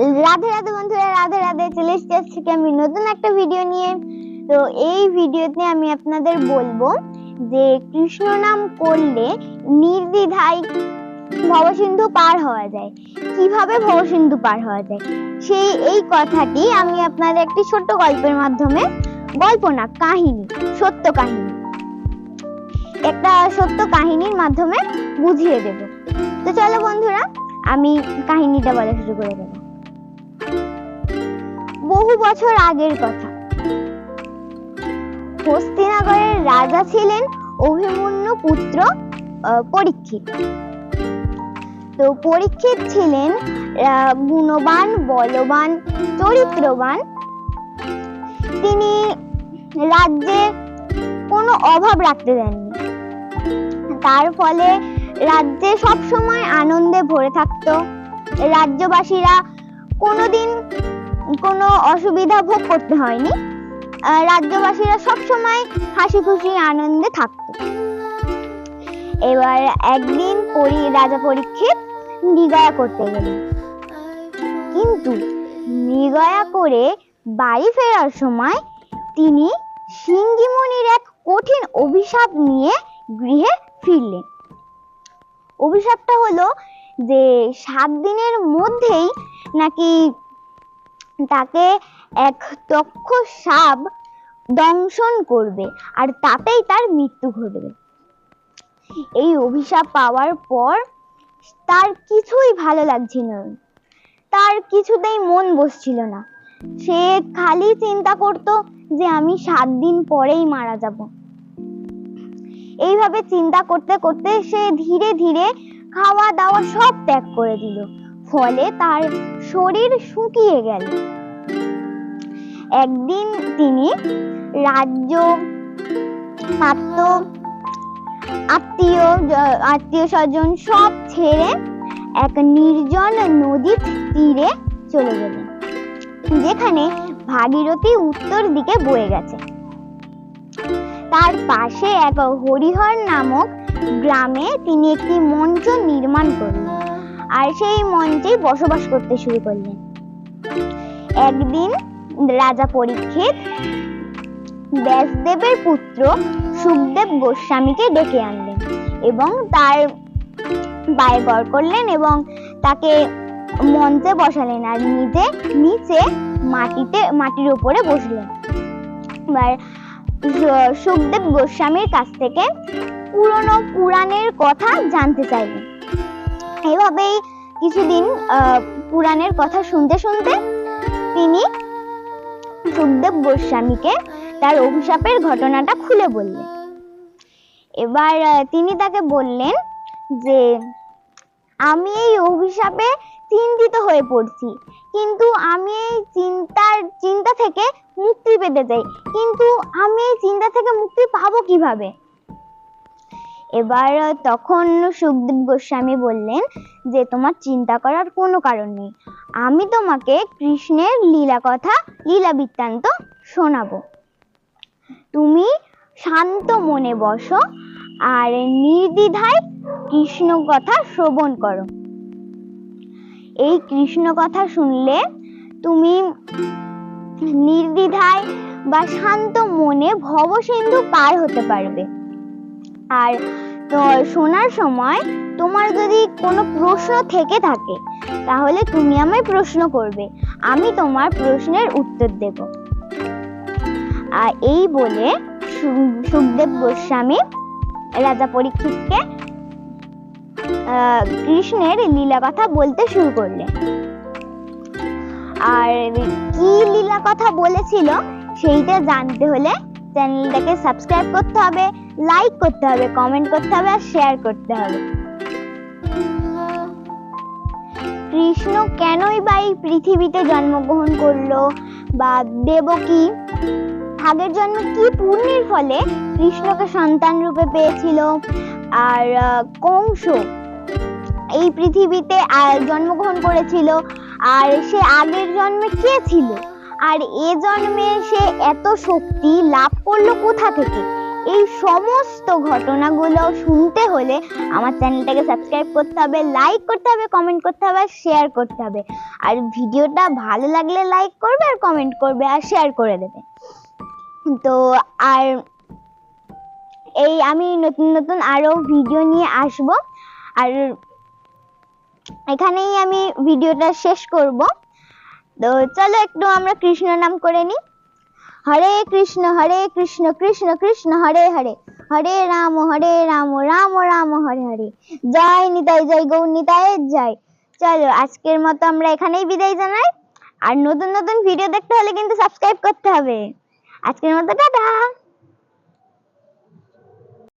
রাধে রাধে বন্ধুরা, রাধে রাধে। চলে এসেছি আজকে আমি নতুন একটা ভিডিও নিয়ে। তো এই ভিডিওতে আমি আপনাদের বলবো যে কৃষ্ণ নাম করলে নির্দ্বিধায় ভবসিন্ধু পার হওয়া যায়। কিভাবে ভবসিন্ধু পার হওয়া যায় সেই এই কথাটি আমি আপনাদের একটি ছোট্ট গল্পের মাধ্যমে, গল্প না কাহিনী, সত্য কাহিনী, একটা সত্য কাহিনীর মাধ্যমে বুঝিয়ে দেব। তো চলো বন্ধুরা, আমি কাহিনীটা বলা শুরু করে দেব। বহু বছর আগের কথা। হস্তিনাগরের রাজা ছিলেন অভিমন্যু পুত্র পরীক্ষিত। তো পরীক্ষিত ছিলেন গুণবান, বলবান, চরিত্রবান। তিনি রাজ্যে কোনো অভাব রাখতে দেননি। তার ফলে রাজ্যে সব সময় আনন্দে ভরে থাকতো। রাজ্যবাসীরা কোনোদিন কোনো অসুবিধা ভোগ করতে হয়নি। রাজ্যবাসীরা সব সময় হাসি খুশি আনন্দে থাকতো। এবার একদিন রাজা পরীক্ষিত মৃগয়া করতে গেলেন, কিন্তু মৃগয়া করে বাড়ি ফেরার সময় তিনি সিংহীমণির এক কঠিন অভিশাপ নিয়ে গৃহে ফিরলেন। অভিশাপটা হলো যে 7 দিনের মধ্যেই নাকি তাকে এক তক্ষ সাপ দংশন করবে, আর তাতেই তার মৃত্যু ঘটবে। এই অভিশাপ পাওয়ার পর তার কিছুই ভালো লাগছিল না, তার কিছুতেই মন বসছিল না। সে খালি চিন্তা করত যে আমি 7 দিন পরেই মারা যাব। এইভাবে চিন্তা করতে করতে সে ধীরে ধীরে খাওয়া দাওয়া সব ত্যাগ করে দিল। ফলে তার শরীর শুকিয়ে গেল। একদিন তিনি রাজ্য, পাত্র, আত্মীয় স্বজন সব ছেড়ে এক নির্জন নদীর তীরে চলে গেলেন, যেখানে ভাগীরথী উত্তর দিকে বয়ে গেছে। তার পাশে এক হরিহর নামক গ্রামে তিনি একটি মঞ্চ নির্মাণ করলেন, আর সেই মঞ্চেই বসবাস করতে শুরু করলেন। একদিন রাজা পরীক্ষিত ব্যাসদেবের পুত্র সুখদেব গোস্বামীকে ডেকে আনলেন এবং তার পায়ে গড় করলেন এবং তাকে মঞ্চে বসালেন, আর নিচে মাটির উপরে বসলেন। এবার সুখদেব গোস্বামীর কাছ থেকে পুরনো পুরাণের কথা জানতে চাইলেন। এভাবেই কিছুদিন পুরাণের কথা শুনতে শুনতে তিনি সুখদেব গোস্বামীকে তার অভিশাপের ঘটনাটা খুলে বললেন। এবার তিনি তাকে বললেন যে আমি এই অভিশাপে চিন্তিত হয়ে পড়ছি, কিন্তু আমি এই চিন্তা থেকে মুক্তি পেতে চাই, কিন্তু আমি এই চিন্তা থেকে মুক্তি পাবো কিভাবে? এবার তখন সুখদেব গোস্বামী বললেন যে তোমার চিন্তা করার কোনো কারণ নেই, আমি তোমাকে কৃষ্ণের লীলা বৃত্তান্ত শোনাবো। তুমি শান্ত মনে বসো আর নির্দ্বিধায় কৃষ্ণ কথা শ্রবণ করো। এই কৃষ্ণ কথা শুনলে তুমি নির্দ্বিধায় বা শান্ত মনে ভবসিন্ধু পার হতে পারবে। আর শোনার সময় তোমার যদি কোনো প্রশ্ন থেকে থাকে তাহলে তুমি আমায় প্রশ্ন করবে, আমি তোমার প্রশ্নের উত্তর দেব। আর এই বলে সুখদেব গোস্বামী রাজা পরীক্ষিতকে কৃষ্ণের লীলা কথা বলতে শুরু করলেন। আর কি লীলা কথা বলেছিল সেইটা জানতে হলে চ্যানেলটাকে সাবস্ক্রাইব করতে হবে, লাইক করতে হবে, কমেন্ট করতে হবে আর শেয়ার করতে হবে। কৃষ্ণ কেনই বা এই পৃথিবীতে জন্মগ্রহণ করলো, বা দেবকী আগের জন্মে কি পুণ্যের ফলে কৃষ্ণকে সন্তান রূপে পেয়েছিল, আর কংস এই পৃথিবীতে জন্মগ্রহণ করেছিল, আর সে আগের জন্মে কে ছিল, আর এ জন্মে সে এত শক্তি লাভ করলো কোথা থেকে, এই সমস্ত ঘটনাগুলো শুনতে হলে আমার চ্যানেলটাকে সাবস্ক্রাইব করতে হবে, লাইক করতে হবে, কমেন্ট করতে হবে, আর শেয়ার করতে হবে। আর ভিডিওটা ভালো লাগলে লাইক করবে, আর কমেন্ট করবে, আর শেয়ার করে দেবে। তো আর এই আমি নতুন নতুন আরো ভিডিও নিয়ে আসব। আর এখানেই আমি ভিডিওটা শেষ করব। তো চলো একটু আমরা কৃষ্ণ নাম করে নিই। হরে কৃষ্ণ কৃষ্ণ কৃষ্ণ হরে হরে, হরে রাম রাম রাম হরে হরে। জয় নিতাই, জয় গৌর নিতাই জয়। চলো আজকের মতো আমরা এখানেই বিদায় জানাই। আর নতুন নতুন ভিডিও দেখতে হলে কিন্তু সাবস্ক্রাইব করতে হবে। আজকের মতো টাটা।